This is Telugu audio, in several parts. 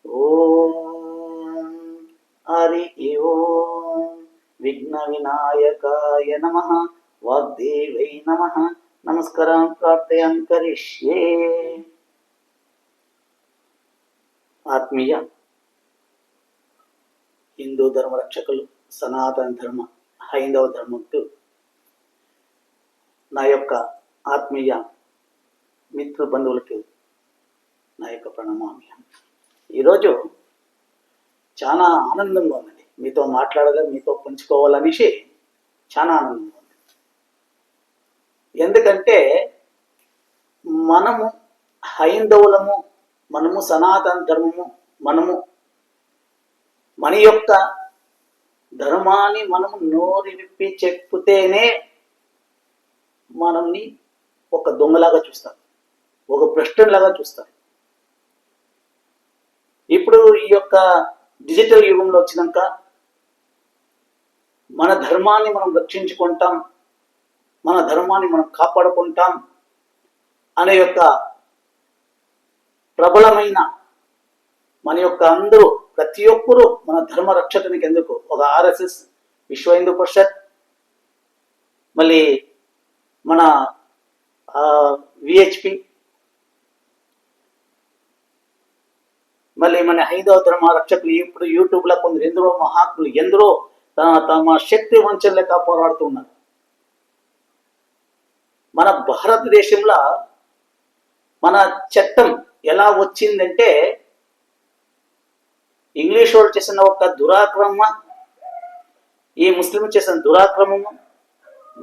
ఓం హరి ఓం విఘ్న వినాయకాయ నమః వాగ్దేవై నమః నమస్కారం ప్రార్థయామి కరిష్యే. ఆత్మీయ హిందూ ధర్మ రక్షకులు, సనాతన ధర్మ హైందవ ధర్మకు నా యొక్క ఆత్మీయ మిత్రు బంధువులకి నా యొక్క ప్రణామామి. ఈరోజు చాలా ఆనందంగా ఉందండి, మీతో మాట్లాడగా మీతో పంచుకోవాలనేసి చాలా ఆనందంగా ఉంది. ఎందుకంటే మనము హైందవులము, మనము సనాతన ధర్మము, మనము మన యొక్క ధర్మాన్ని మనము నోరి విప్పి చెప్పుతేనే మనల్ని ఒక దొంగలాగా చూస్తారు, ఒక భ్రష్టులాగా చూస్తారు. ఇప్పుడు ఈ యొక్క డిజిటల్ యుగంలో వచ్చినాక మన ధర్మాన్ని మనం రక్షించుకుంటాం, మన ధర్మాన్ని మనం కాపాడుకుంటాం అనే యొక్క ప్రబలమైన మన యొక్క అందరూ ప్రతి ఒక్కరూ మన ధర్మ రక్షకునికి ఎందుకు ఒక ఆర్ఎస్ఎస్, విశ్వ హిందూ పరిషత్, మళ్ళీ మన విహెచ్పి, మళ్ళీ మన హైందవ ధర్మ రక్షకులు ఇప్పుడు యూట్యూబ్లో కొందరు ఎందరో మహాత్ములు ఎందరో తమ శక్తి వంచన లెక్క పోరాడుతున్నారు. మన భారతదేశంలో మన చట్టం ఎలా వచ్చిందంటే ఇంగ్లీష్ వాళ్ళు చేసిన ఒక దురాక్రమ, ఈ ముస్లిం చేసిన దురాక్రమము,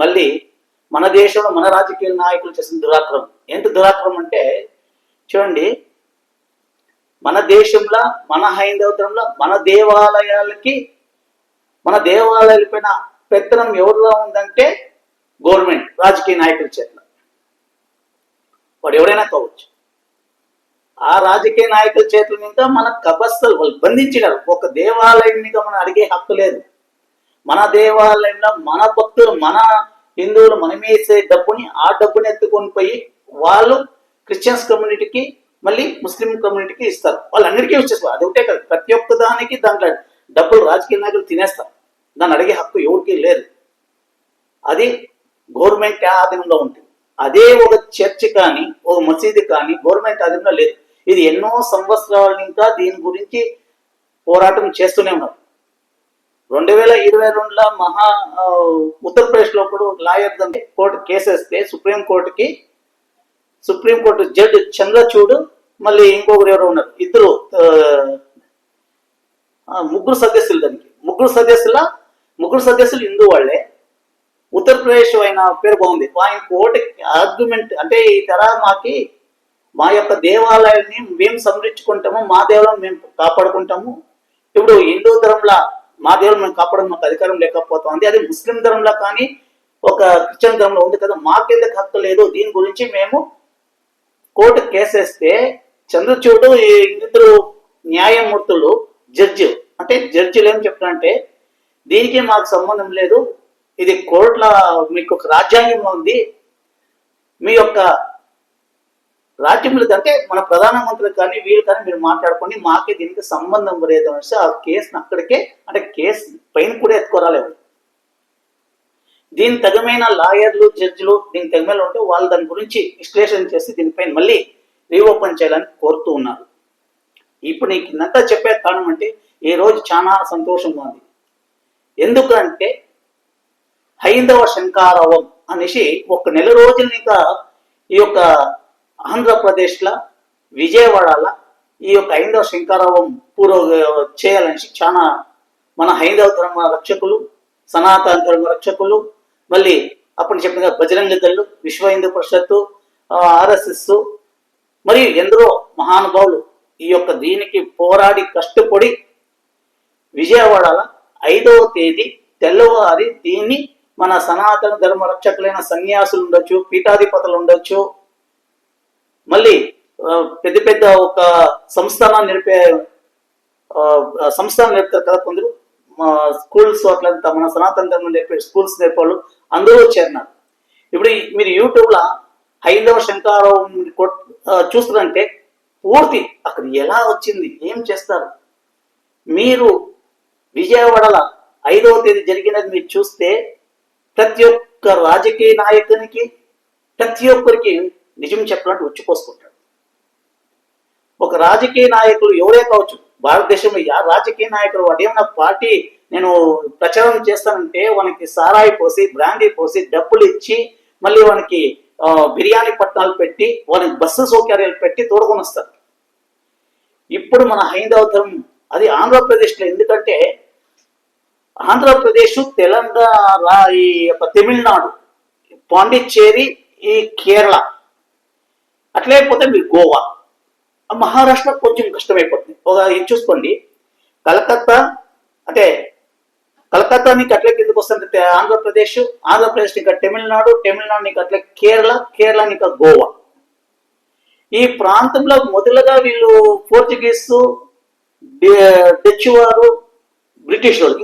మళ్ళీ మన దేశంలో మన రాజకీయ నాయకులు చేసిన దురాక్రమం. ఏంటి దురాక్రమం అంటే చూడండి, మన దేశంలో మన హైందవ ధర్మంలో మన దేవాలయాల పైన పెత్తనం ఎవరిలో ఉందంటే గవర్నమెంట్, రాజకీయ నాయకుల చేతిలో. వాడు ఎవరైనా కావచ్చు. ఆ రాజకీయ నాయకుల చేతుల మీద మన కబస్తలు వాళ్ళు బంధించినారు. ఒక దేవాలయం మీద మనం అడిగే హక్కు లేదు. మన దేవాలయంలో మన భక్తులు, మన హిందువులు మనమేసే డబ్బుని, ఆ డబ్బుని ఎత్తుకొని పోయి వాళ్ళు క్రిస్టియన్స్ కమ్యూనిటీకి, మళ్ళీ ముస్లిం కమ్యూనిటీకి ఇస్తారు. వాళ్ళందరికీ వచ్చేస్తారు. అది ఒకటే కాదు, ప్రతి ఒక్క దానికి దాంట్లో డబ్బులు రాజకీయ నాయకులు తినేస్తారు. దాన్ని అడిగే హక్కు ఎవరికి లేదు. అది గవర్నమెంట్ ఆధీనంలో ఉంటుంది. అదే ఒక చర్చ్ కానీ ఒక మసీదు కానీ గవర్నమెంట్ ఆధీనంలో లేదు. ఇది ఎన్నో సంవత్సరాల ఇంకా దీని గురించి పోరాటం చేస్తూనే ఉన్నారు. 2022లో ఉత్తరప్రదేశ్లో కూడా లాయర్ కోర్టు కేసు వేస్తే సుప్రీంకోర్టు జడ్జి చంద్రచూడ్, మళ్ళీ ఇంకొకరు ఎవరు ఉన్నారు, ఇద్దరు ముగ్గురు సదస్సులు. దానికి ముగ్గురు సదస్సులు హిందూ వాళ్ళే. ఉత్తరప్రదేశ్ ఆయన పేరు బాగుంది. ఆయన కోర్టుకి ఆర్గ్యుమెంట్ అంటే ఈ తరా మా యొక్క దేవాలయాన్ని మేము సంరక్షించుకుంటాము, మా దేవాలయం మేము కాపాడుకుంటాము. ఇప్పుడు హిందూ ధర్మంలో మా దేవుడు మేము కాపాడడం మాకు అధికారం లేకపోతుంది. అదే ముస్లిం ధర్మంలో కానీ ఒక క్రిస్టియన్ ధర్మంలో ఉంది కదా, మాకెందుకు హక్కు లేదు. దీని గురించి మేము కోర్టు కేసేస్తే చంద్రచూడ్, ఇద్దరు న్యాయమూర్తులు, జడ్జిలు ఏం చెప్తారంటే దీనికి మాకు సంబంధం లేదు, ఇది కోర్టులో మీకు ఒక రాజ్యాంగం ఉంది, మీ యొక్క రాజ్యంలో అంటే మన ప్రధానమంత్రి కానీ వీళ్ళు కానీ మీరు మాట్లాడుకొని మాకే దీనికి సంబంధం లేదు అనేసి ఆ కేసును అక్కడికే, అంటే కేసు పైన కూడా ఎత్తుకోరాలేదు. దీని తగమైన లాయర్లు, జడ్జిలు దీనికి తగమైన ఉంటే వాళ్ళు దాని గురించి విశ్లేషణ చేసి దీనిపైన మళ్ళీ రీఓపెన్ చేయాలని కోరుతూ ఉన్నారు. ఇప్పుడు నీకు ఇంత చెప్పే కారణం అంటే ఈ రోజు చాలా సంతోషంగా ఉంది. ఎందుకంటే హైందవ శంకారవం అనేసి ఒక నెల రోజులు ఇంకా ఈ యొక్క ఆంధ్రప్రదేశ్లో విజయవాడలో ఈ యొక్క హైందవ శంకారవం చేయాలనేసి చాలా మన హైందవ ధర్మ రక్షకులు, సనాతన ధర్మ రక్షకులు, మళ్ళీ అప్పుడు చెప్పిన బజరంగ దళ్, విశ్వ హిందూ పరిషత్తు, ఆర్ఎస్ఎస్ మరియు ఎందరో మహానుభావులు ఈ యొక్క దీనికి పోరాడి కష్టపడి విజయవాడలో 5వ తేదీ తెల్లవారి దీన్ని మన సనాతన ధర్మ రక్షకులైన సన్యాసులు ఉండొచ్చు, పీఠాధిపతులు ఉండొచ్చు, మళ్ళీ పెద్ద ఒక సంస్థానాన్ని నేర్పుతారు కదా కొందరు స్కూల్స్, అట్లంతా మన సనాతన ధర్మం నేర్పే స్కూల్స్ నేర్పాళ్ళు అందరూ చేరినారు. ఇప్పుడు మీరు యూట్యూబ్లో హైందవ శంకారవం చూస్తున్నారంటే పూర్తి అక్కడ ఎలా వచ్చింది, ఏం చేస్తారు. మీరు విజయవాడలో 5వ తేదీ జరిగినది మీరు చూస్తే ప్రతి ఒక్క రాజకీయ నాయకునికి, ప్రతి ఒక్కరికి నిజం చెప్పాలంటే ఉచ్చిపోసుకుంటాడు. ఒక రాజకీయ నాయకులు ఎవరే కావచ్చు, భారతదేశంలో రాజకీయ నాయకులు వాడు ఏమన్నా పార్టీ నేను ప్రచారం చేస్తానంటే వానికి సారాయి పోసి, బ్రాండీ పోసి, డబ్బులు ఇచ్చి, మళ్ళీ వానికి బిర్యానీ పట్టాలు పెట్టి, వానికి బస్సు సౌకర్యాలు పెట్టి తోడుకొని వస్తారు. ఇప్పుడు మన హైందవ ధర్మం అది ఆంధ్రప్రదేశ్లో, ఎందుకంటే ఆంధ్రప్రదేశ్, తెలంగాణ, ఈ యొక్క తమిళనాడు, పాండిచ్చేరి, ఈ కేరళ, అట్లయిపోతే మీరు గోవా, మహారాష్ట్ర కొంచెం కష్టమైపోతుంది. ఒక చూసుకోండి, కలకత్తా అంటే కలకత్తా నీకు అట్లే కిందకు వస్తుంది ఆంధ్రప్రదేశ్, ఆంధ్రప్రదేశ్ ఇంకా తమిళనాడు, తమిళనాడు నీకు అట్లే కేరళ, కేరళ నీకు గోవా. ఈ ప్రాంతంలో మొదలుగా వీళ్ళు పోర్చుగీస్, డచ్ వారు, బ్రిటిష్ వాళ్ళు,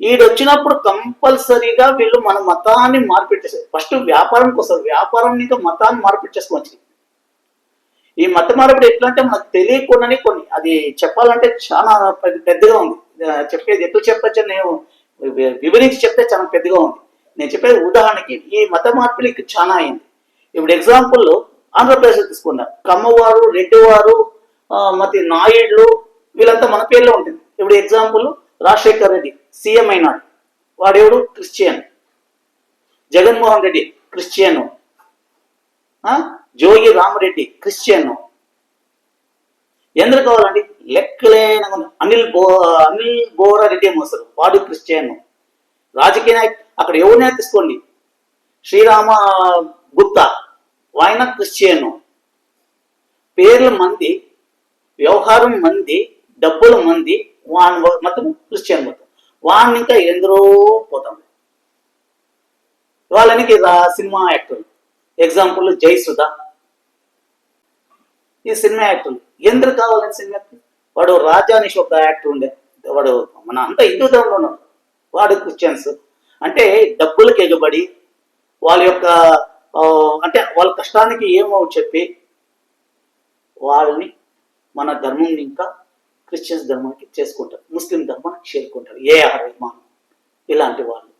వీళ్ళు వచ్చినప్పుడు కంపల్సరీగా వీళ్ళు మన మతాన్ని మార్పిట్టేసారు. ఫస్ట్ వ్యాపారంకి వస్తారు, వ్యాపారం ఇంకా మతాన్ని మార్పిట్టేసుకోవచ్చు. ఈ మత మార్పిడి ఎట్లా అంటే మనకు తెలియకుండానే కొన్ని, అది చెప్పాలంటే చాలా పెద్దగా ఉంది. చెప్పేది ఎట్లా చెప్పచ్చు, నేను వివరించి చెప్తే చాలా పెద్దగా ఉంది. నేను చెప్పేది ఉదాహరణకి ఈ మత మార్పిడికి చాలా అయింది. ఇప్పుడు ఎగ్జాంపుల్ ఆంధ్రప్రదేశ్ తీసుకున్నారు, కమ్మవారు, రెడ్డివారు, మరి నాయుడులు, వీళ్ళంతా మన పేర్లో ఉంటుంది. ఇప్పుడు ఎగ్జాంపుల్ రాజశేఖర్ రెడ్డి సీఎం అయినాడు, వాడెవడు క్రిస్టియన్. జగన్మోహన్ రెడ్డి క్రిస్టియన్. జోగి రామరెడ్డి క్రిస్టియన్. ఎందుకు కావాలండి, లెక్కలేన అనిల్ బోరారెడ్డి మోసరు, వాడు క్రిస్టియన్. రాజకీయ నాయకు అక్కడ ఎవరినైనా తీసుకోండి, శ్రీరామ గుప్తా, ఆయన క్రిస్టియన్. పేర్ల మంది, వ్యవహారం మంది, డబ్బుల మంది, వాన్ మొత్తం క్రిస్టియన్ మొత్తం. వాడిని ఇంకా ఎందరో పోతాం. వాళ్ళనికి సినిమా యాక్టర్ ఎగ్జాంపుల్ జయసుధ, ఈ సినిమా యాక్టర్ ఎందుకు కావాలని సినిమా యాక్టర్, వాడు రాజానిష్ ఒక యాక్టర్ ఉండే, వాడు మన అంతా హిందూ ధర్మంలో ఉన్నాడు, వాడు క్రిస్టియన్స్. అంటే డబ్బులకు ఎగబడి వాళ్ళ యొక్క అంటే వాళ్ళ కష్టానికి ఏమో చెప్పి వాళ్ళని మన ధర్మం ఇంకా క్రిస్టియన్స్ ధర్మానికి చేసుకుంటారు, ముస్లిం ధర్మానికి చేరుకుంటారు. ఏఆర్ రెహమాన్ ఇలాంటి వాళ్ళు,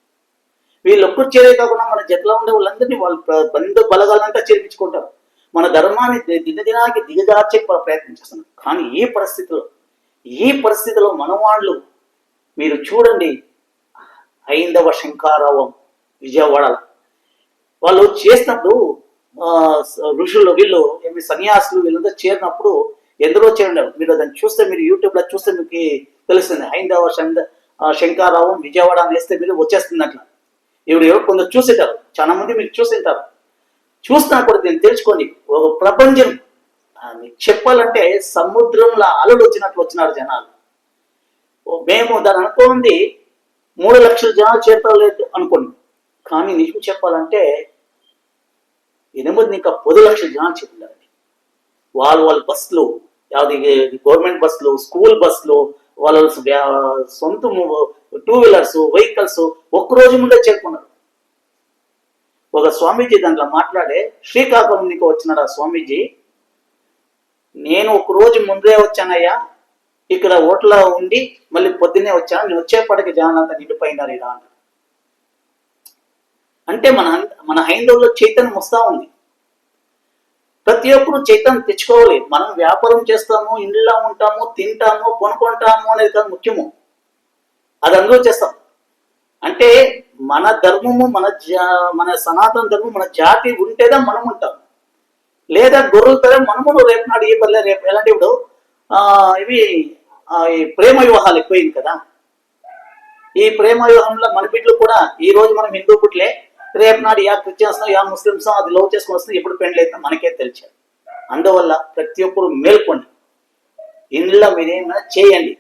వీళ్ళొక్కరు చేరే కాకుండా మన జట్లో ఉండే వాళ్ళందరినీ వాళ్ళు బంధు బలగాలంతా చేర్పించుకుంటారు. మన ధర్మాన్ని దినదినానికి దిగజార్చే ప్రయత్నం చేస్తున్నారు. కానీ ఈ పరిస్థితిలో మన వాళ్ళు మీరు చూడండి, హైందవ శంకారావం విజయవాడ వాళ్ళు చేసినప్పుడు ఋషులు, వీళ్ళు సన్యాసులు, వీళ్ళంతా చేరినప్పుడు ఎందరో చేయండి. మీరు దాన్ని చూస్తే, మీరు యూట్యూబ్లో చూస్తే మీకు తెలుస్తుంది. హైందవ శంకారావం విజయవాడ అని వేస్తే మీరు వచ్చేస్తుంది అట్లా. ఇప్పుడు ఎవరు కొందరు చూసింటారు, చాలా మంది మీరు చూసింటారు. చూసినా కూడా దీన్ని తెలుసుకోండి, ఒక ప్రపంచం చెప్పాలంటే సముద్రంలో అలలు వచ్చినట్లు వచ్చినారు జనాలు. మేము దాని అనుకోండి 3 లక్షల జనాలు చేరలేదు అనుకోండి, కానీ నిజం చెప్పాలంటే 8 ఇంకా 10 లక్షల జనాలు చెప్పారండి. వాళ్ళ బస్సులు, గవర్నమెంట్ బస్సులు, స్కూల్ బస్సులు, వాళ్ళ సొంత 2 వీలర్స్ వెహికల్స్ ఒక్కరోజు ముందే చేరుకున్నారు. ఒక స్వామీజీ దాంట్లో మాట్లాడే, శ్రీకాకుళం నీకు వచ్చినాడు ఆ స్వామీజీ, నేను ఒక రోజు ముందే వచ్చానయ్యా, ఇక్కడ ఓట్ల ఉండి మళ్ళీ పొద్దున్నే వచ్చాను, నేను వచ్చేప్పటికి జనాలు అంతా నిండిపోయినారు ఇలా అంటారు. అంటే మన హైందవులో చైతన్యం వస్తూ ఉంది. ప్రతి ఒక్కరు చైతన్యం తెచ్చుకోవాలి. మనం వ్యాపారం చేస్తాము, ఇంట్లో ఉంటాము, తింటాము, కొనుక్కుంటాము అనేది కాదు ముఖ్యము, అది అందరూ చేస్తాం. అంటే మన ధర్మము, మన సనాతన ధర్మం, మన జాతి ఉంటేదా మనం ఉంటాం. లేదా గొర్రెలతో మనము రేపు నాడు ఈ పర్లే రేపు ఎలాంటి ఇప్పుడు ఇవి ఈ ప్రేమ వివాహాలు ఎక్కువైంది కదా. ఈ ప్రేమ వివాహంలో మన బిడ్డలు కూడా ఈ రోజు మనం హిందూ పుట్లే, రేపు నాడు యా క్రిస్టియన్స్ యా ముస్లిమ్స్ అది లవ్ చేసుకుని వస్తుంది, ఎప్పుడు పెండ్లు అయితే మనకే తెలిసారు. అందువల్ల ప్రతి ఒక్కరు మేల్కోండి, ఇంట్లో మీరేమైనా చేయండి,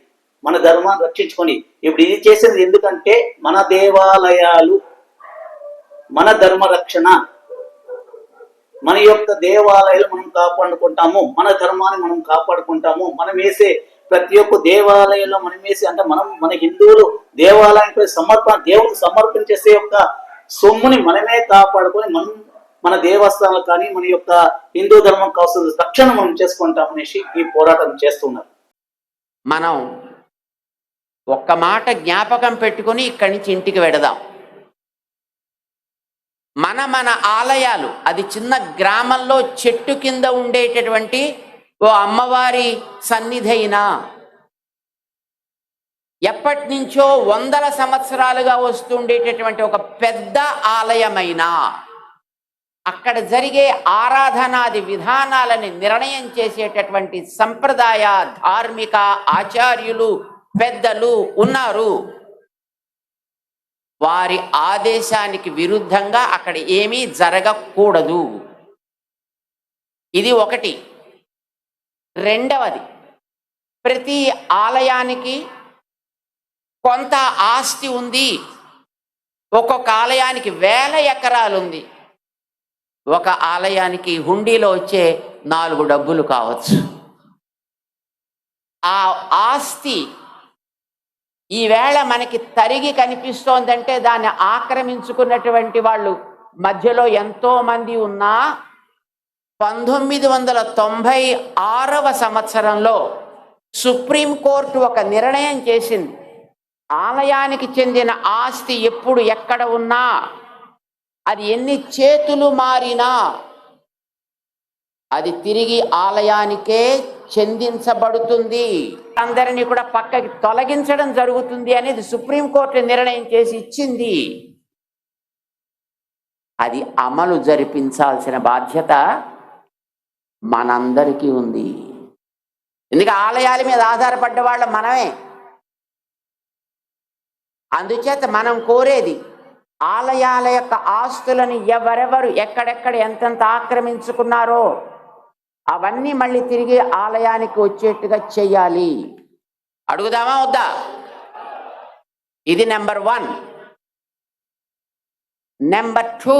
మన ధర్మాన్ని రక్షించుకొని. ఇప్పుడు ఇది చేసేది ఎందుకంటే మన దేవాలయాలు, మన ధర్మ రక్షణ, మన యొక్క దేవాలయాలు మనం కాపాడుకుంటాము, మన ధర్మాన్ని మనం కాపాడుకుంటాము. మనం వేసే ప్రతి ఒక్క దేవాలయంలో మనం వేసే, అంటే మన హిందువులు దేవాలయంపై దేవునికి సమర్పణ చేసే యొక్క సొమ్ముని మనమే కాపాడుకొని మన దేవస్థానాలు కానీ మన యొక్క హిందూ ధర్మం కావాల్సిన రక్షణ మనం చేసుకుంటాం అనేసి ఈ పోరాటం చేస్తున్నారు. మనం ఒక్క మాట జ్ఞాపకం పెట్టుకుని ఇక్కడి నుంచి ఇంటికి వెడదాం. మన ఆలయాలు, అది చిన్న గ్రామంలో చెట్టు కింద ఉండేటటువంటి ఓ అమ్మవారి సన్నిధి అయినా, ఎప్పటి నుంచో వందల సంవత్సరాలుగా వస్తుండేటటువంటి ఒక పెద్ద ఆలయమైనా, అక్కడ జరిగే ఆరాధనాది విధానాలని నిర్ణయం చేసేటటువంటి సంప్రదాయ ధార్మిక ఆచార్యులు పెద్దలు ఉన్నారు. వారి ఆదేశానికి విరుద్ధంగా అక్కడ ఏమీ జరగకూడదు. ఇది ఒకటి. రెండవది, ప్రతి ఆలయానికి కొంత ఆస్తి ఉంది. ఒక్కొక్క ఆలయానికి 1000 ఎకరాలు ఉంది. ఒక ఆలయానికి హుండీలో వచ్చే 4 డబ్బులు కావచ్చు. ఆ ఆస్తి ఈవేళ మనకి తరిగి కనిపిస్తోందంటే దాన్ని ఆక్రమించుకున్నటువంటి వాళ్ళు మధ్యలో ఎంతో మంది ఉన్నా, 1996వ సంవత్సరంలో సుప్రీంకోర్టు ఒక నిర్ణయం చేసింది. ఆలయానికి చెందిన ఆస్తి ఎప్పుడు ఎక్కడ ఉన్నా, అది ఎన్ని చేతులు మారినా అది తిరిగి ఆలయానికే చెందించబడుతుంది. అందరినీ కూడా పక్కకి తొలగించడం జరుగుతుంది అనేది సుప్రీంకోర్టు నిర్ణయం చేసి ఇచ్చింది. అది అమలు జరిపించాల్సిన బాధ్యత మనందరికీ ఉంది. ఎందుకంటే ఆలయాల మీద ఆధారపడ్డ వాళ్ళ మనమే. అందుచేత మనం కోరేది, ఆలయాల యొక్క ఆస్తులను ఎవరెవరు ఎక్కడెక్కడ ఎంతెంత ఆక్రమించుకున్నారో అవన్నీ మళ్ళీ తిరిగి ఆలయానికి వచ్చేట్టుగా చెయ్యాలి. అడుగుదామా వద్దా? ఇది నెంబర్ 1. నెంబర్ 2,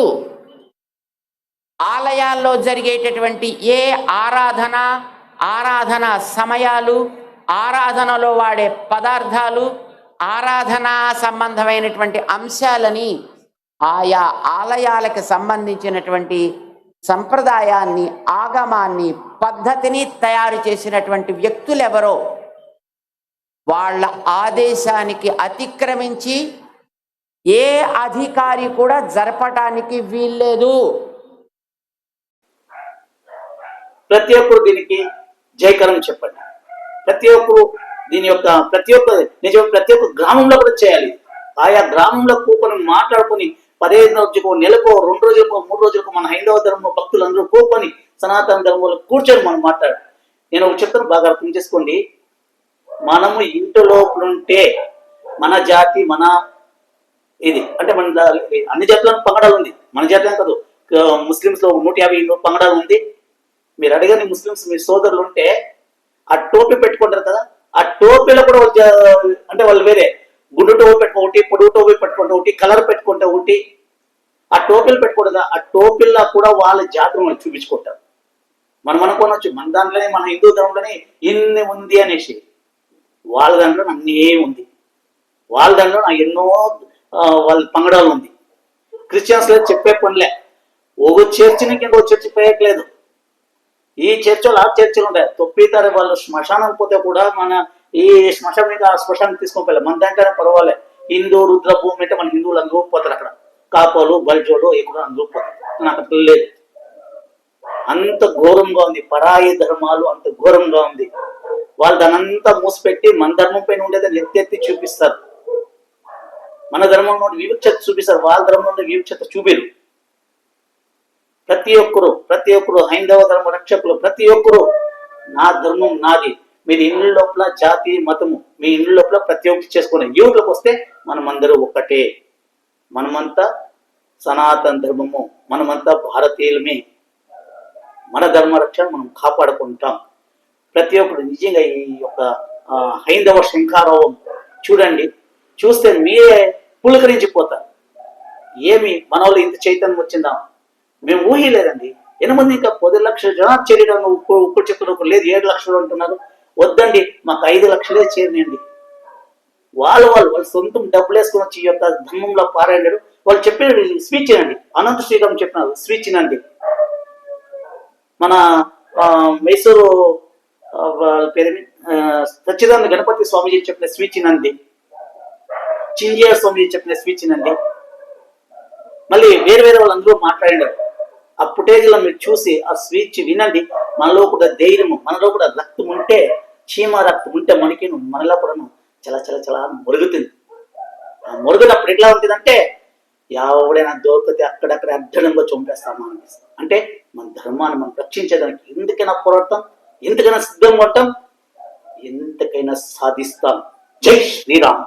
ఆలయాల్లో జరిగేటటువంటి ఏ ఆరాధన సమయాలు, ఆరాధనలో వాడే పదార్థాలు, ఆరాధనా సంబంధమైనటువంటి అంశాలని ఆయా ఆలయాలకు సంబంధించినటువంటి సంప్రదాయాన్ని, ఆగమాన్ని, పద్ధతిని తయారు చేసినటువంటి వ్యక్తులెవరో వాళ్ళ ఆదేశానికి అతిక్రమించి ఏ అధికారి కూడా జరపడానికి వీల్లేదు. ప్రతి ఒక్కరు దీనికి జయకరం చెప్పండి. ప్రతి ఒక్కరు దీని యొక్క ప్రతి ఒక్క గ్రామంలో కూడా చేయాలి. ఆయా గ్రామంలో కూకొని మాట్లాడుకొని 15 రోజులకు, నెలకు, 2 రోజులకు, 3 రోజులకు మన హైందవ ధర్మ భక్తులందరూ కూకొని సనాతన ధర్మంలో కూర్చొని మనం మాట్లాడాలి. నేను ఒక చెప్తాను, బాగా అర్థం చేసుకోండి. మనము ఇంటి లోపలుంటే మన జాతి, మన ఇది అంటే మన అన్ని జాతులను పంగడాలు ఉంది. మన జాతి కాదు, ముస్లింస్ లో 150 పంగడాలు ఉంది. మీరు అడగని ముస్లింస్ మీ సోదరులు ఉంటే ఆ టోపీ పెట్టుకుంటారు కదా, ఆ టోపీలో కూడా అంటే వాళ్ళు వేరే గుండు టోపీ పెట్టుకో ఒకటి, పొడుగు టోపీ పెట్టుకుంటే ఒకటి, కలర్ పెట్టుకుంటే ఒకటి, ఆ టోపీలు పెట్టుకుంటారు. ఆ టోపీల్లో కూడా వాళ్ళ జాతిని వాళ్ళు చూపించుకుంటారు. మనం అనుకోనొచ్చు మన దాంట్లోనే, మన హిందూ ధర్మంలోనే ఇన్ని ఉంది అనేసి. వాళ్ళ దాంట్లో అన్నీ ఉంది. వాళ్ళ దాంట్లో ఎన్నో వాళ్ళ పంగడాలు ఉంది. క్రిస్టియన్స్ లో చెప్పే పనిలే. ఒక చర్చినికి ఇంకో చర్చి పోయట్లేదు. ఈ చర్చలు ఆ చర్చలు ఉంటాయి. తొప్పితారు వాళ్ళు. శ్మశానం పోతే కూడా మన ఈ శ్మశానికి ఆ శ్మశానం తీసుకొని పోలే. మన దాంట్లోనే పర్వాలే. హిందూ రుద్రభూమి అంటే మన హిందువులు అందరూ పోతారు. అక్కడ కాపోలు, బల్జోలు ఎక్కువ అందరూ పోతారు. నాకు అక్కడ లేదు. అంత ఘోరంగా ఉంది. పరాయి ధర్మాలు అంత ఘోరంగా ఉంది. వాళ్ళు దానంతా మూసిపెట్టి మన ధర్మం పైన ఉండేదని ఎత్తెత్తి చూపిస్తారు. మన ధర్మం నుండి వివక్షత చూపిస్తారు. వాళ్ళ ధర్మం నుండి వివక్షత చూపిరు. ప్రతి ఒక్కరు హైందవ ధర్మ రక్షకులు, ప్రతి ఒక్కరు నా ధర్మం నాది. మీరు ఇళ్ళ లోపల జాతి మతము మీ ఇళ్ళ లోపల ప్రతి ఒక్కటి చేసుకోండి. యూట్లోకి వస్తే మనమందరూ ఒక్కటే. మనమంతా సనాతన ధర్మము, మనమంతా భారతీయులమే. మన ధర్మ రక్షణ మనం కాపాడుకుంటాం. ప్రతి ఒక్కరు నిజంగా ఈ యొక్క హైందవ శంఖారావం చూడండి. చూస్తే మీరే పులకరించిపోతారు. ఏమి మన వాళ్ళు ఇంత చైతన్యం వచ్చిందా? మేము ఊహిలేదండి. 8 ఇంకా 10 లక్షల జనాలు చేరడం ఇప్పుడు చెప్తున్నారు. లేదు 7 లక్షలు అంటున్నారు. వద్దండి, మాకు 5 లక్షలే చేరినండి. వాళ్ళు సొంతం డబ్బులు వేసుకుని వచ్చి ఈ యొక్క ధర్మంలో పారాయణడు. వాళ్ళు చెప్పిన స్పీచ్ వినండి. అనంత శ్రీరామ్ చెప్పిన స్పీచ్ వినండి. మన మైసూరు వాళ్ళ పేరు సచ్చిదానంద గణపతి స్వామీజీ చెప్పిన స్పీచ్ వినండి. చింజియా స్వామీజీ చెప్పిన స్పీచ్ వినండి. మళ్ళీ వేరే వేరే వాళ్ళందరూ మాట్లాడినారు. ఆ ఫుటేజ్లో మీరు చూసి ఆ స్పీచ్ వినండి. మనలో కూడా ధైర్యము, మనలో కూడా రక్తం ఉంటే, చీమ రక్తం ఉంటే మనలో కూడా చాలా చాలా చాలా మురుగుతుంది. ఆ మురుగునప్పుడు ఎట్లా ఉంటుందంటే ఎవడైనా దొరికితే అక్కడక్కడ అడ్డడంగా చంపేస్తామా అనిపిస్తుంది. అంటే మన ధర్మాన్ని మనం రక్షించేదానికి ఎందుకైనా పోరాడతాం, ఎందుకైనా సిద్ధం పడతాం, ఎంతకైనా సాధిస్తాం. జై శ్రీరామ్.